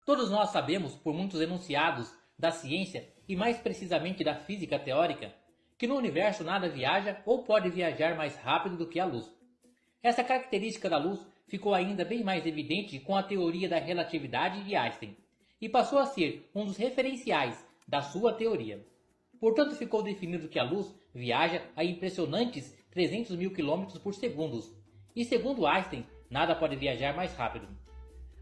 Todos nós sabemos, por muitos enunciados da ciência e mais precisamente da física teórica, que no universo nada viaja ou pode viajar mais rápido do que a luz. Essa característica da luz ficou ainda bem mais evidente com a teoria da relatividade de Einstein e passou a ser um dos referenciais da sua teoria. Portanto, ficou definido que a luz viaja a impressionantes 300 mil km por segundo, e segundo Einstein, nada pode viajar mais rápido.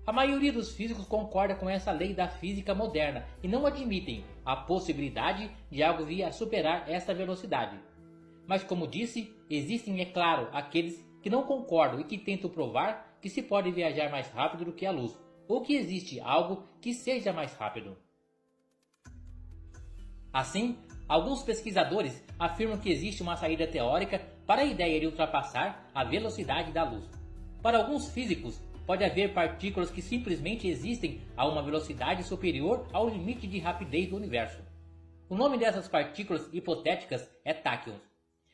A maioria dos físicos concorda com essa lei da física moderna e não admitem a possibilidade de algo vir a superar essa velocidade. Mas como disse, existem, é claro, aqueles que não concordam e que tentam provar que se pode viajar mais rápido do que a luz, ou que existe algo que seja mais rápido. Assim, alguns pesquisadores afirmam que existe uma saída teórica para a ideia de ultrapassar a velocidade da luz. Para alguns físicos, pode haver partículas que simplesmente existem a uma velocidade superior ao limite de rapidez do universo. O nome dessas partículas hipotéticas é táquions.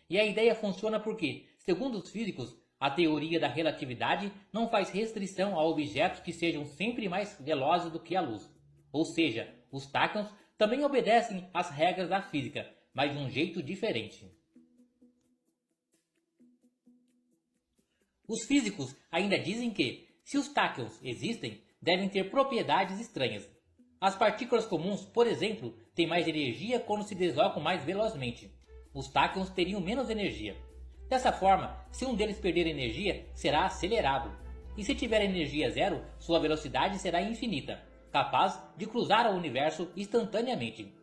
E a ideia funciona porque, segundo os físicos, a teoria da relatividade não faz restrição a objetos que sejam sempre mais velozes do que a luz. Ou seja, os táquions também obedecem às regras da física, mas de um jeito diferente. Os físicos ainda dizem que, se os táquions existem, devem ter propriedades estranhas. As partículas comuns, por exemplo, têm mais energia quando se deslocam mais velozmente. Os táquions teriam menos energia. Dessa forma, se um deles perder energia, será acelerado. E se tiver energia zero, sua velocidade será infinita, capaz de cruzar o universo instantaneamente.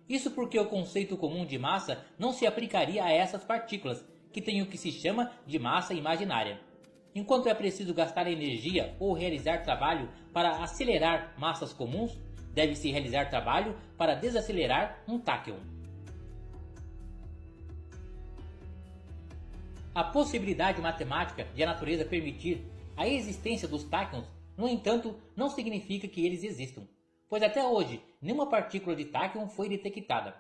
Isso porque o conceito comum de massa não se aplicaria a essas partículas, que têm o que se chama de massa imaginária. Enquanto é preciso gastar energia ou realizar trabalho para acelerar massas comuns, deve-se realizar trabalho para desacelerar um táquion. A possibilidade matemática de a natureza permitir a existência dos táquions, no entanto, não significa que eles existam, pois até hoje nenhuma partícula de táquion foi detectada.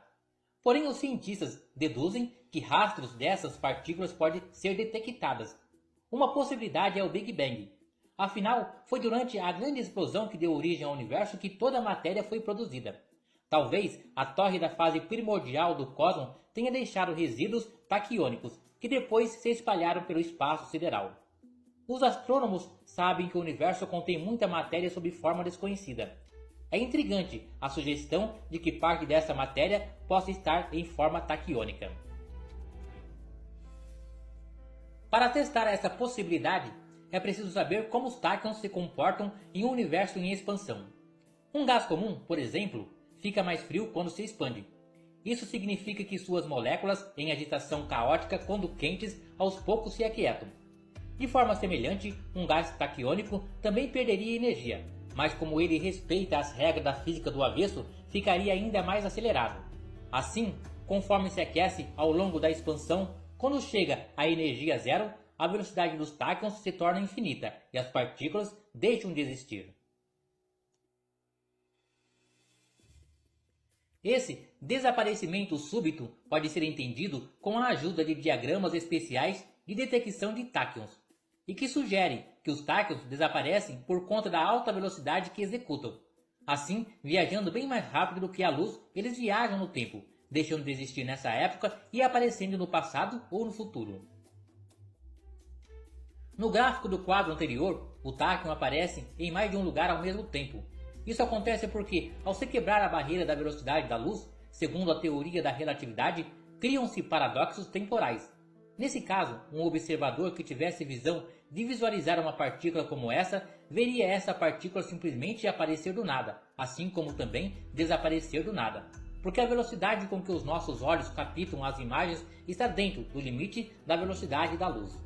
Porém, os cientistas deduzem que rastros dessas partículas podem ser detectadas. Uma possibilidade é o Big Bang. Afinal, foi durante a grande explosão que deu origem ao universo que toda a matéria foi produzida. Talvez a torre da fase primordial do cosmos tenha deixado resíduos taquiônicos, que depois se espalharam pelo espaço sideral. Os astrônomos sabem que o universo contém muita matéria sob forma desconhecida. É intrigante a sugestão de que parte dessa matéria possa estar em forma taquiônica. Para testar essa possibilidade, é preciso saber como os táquions se comportam em um universo em expansão. Um gás comum, por exemplo, fica mais frio quando se expande. Isso significa que suas moléculas, em agitação caótica quando quentes, aos poucos se aquietam. De forma semelhante, um gás taquiônico também perderia energia, mas como ele respeita as regras da física do avesso, ficaria ainda mais acelerado. Assim, conforme se aquece ao longo da expansão, quando chega à energia zero, a velocidade dos táquions se torna infinita e as partículas deixam de existir. Esse desaparecimento súbito pode ser entendido com a ajuda de diagramas especiais de detecção de táquions, e que sugere que os táquions desaparecem por conta da alta velocidade que executam. Assim, viajando bem mais rápido do que a luz, eles viajam no tempo, deixando de existir nessa época e aparecendo no passado ou no futuro. No gráfico do quadro anterior, o táquion aparece em mais de um lugar ao mesmo tempo. Isso acontece porque, ao se quebrar a barreira da velocidade da luz, segundo a teoria da relatividade, criam-se paradoxos temporais. Nesse caso, um observador que tivesse visão de visualizar uma partícula como essa, veria essa partícula simplesmente aparecer do nada, assim como também desaparecer do nada. Porque a velocidade com que os nossos olhos captam as imagens está dentro do limite da velocidade da luz.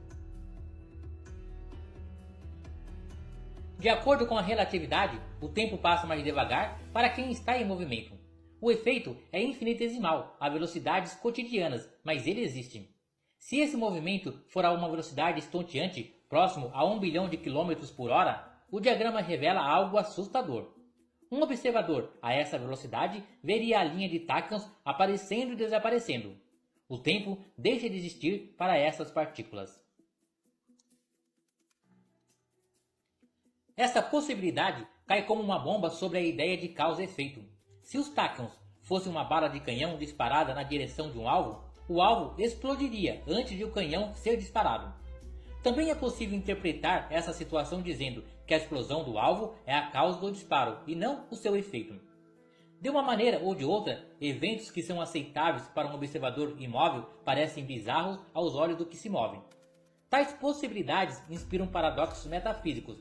De acordo com a relatividade, o tempo passa mais devagar para quem está em movimento. O efeito é infinitesimal a velocidades cotidianas, mas ele existe. Se esse movimento for a uma velocidade estonteante, próximo a 1 bilhão de quilômetros por hora, o diagrama revela algo assustador. Um observador a essa velocidade veria a linha de táquions aparecendo e desaparecendo. O tempo deixa de existir para essas partículas. Essa possibilidade cai como uma bomba sobre a ideia de causa e efeito. Se os tachyons fossem uma bala de canhão disparada na direção de um alvo, o alvo explodiria antes de o canhão ser disparado. Também é possível interpretar essa situação dizendo que a explosão do alvo é a causa do disparo e não o seu efeito. De uma maneira ou de outra, eventos que são aceitáveis para um observador imóvel parecem bizarros aos olhos do que se move. Tais possibilidades inspiram paradoxos metafísicos,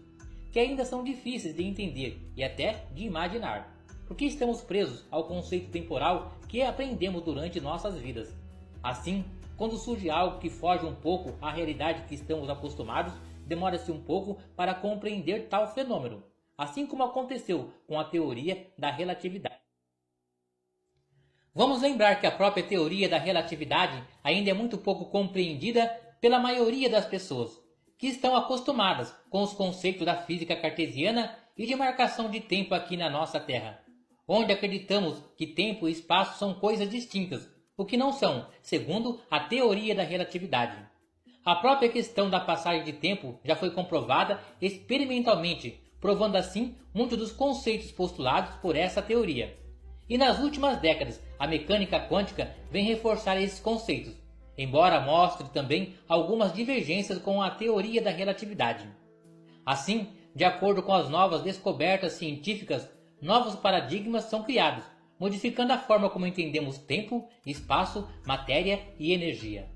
que ainda são difíceis de entender e até de imaginar, porque estamos presos ao conceito temporal que aprendemos durante nossas vidas. Assim, quando surge algo que foge um pouco à realidade que estamos acostumados, demora-se um pouco para compreender tal fenômeno, assim como aconteceu com a teoria da relatividade. Vamos lembrar que a própria teoria da relatividade ainda é muito pouco compreendida pela maioria das pessoas, que estão acostumadas com os conceitos da física cartesiana e de marcação de tempo aqui na nossa Terra, onde acreditamos que tempo e espaço são coisas distintas, o que não são, segundo a teoria da relatividade. A própria questão da passagem de tempo já foi comprovada experimentalmente, provando assim muitos dos conceitos postulados por essa teoria. E nas últimas décadas, a mecânica quântica vem reforçar esses conceitos, embora mostre também algumas divergências com a teoria da relatividade. Assim, de acordo com as novas descobertas científicas, novos paradigmas são criados, modificando a forma como entendemos tempo, espaço, matéria e energia.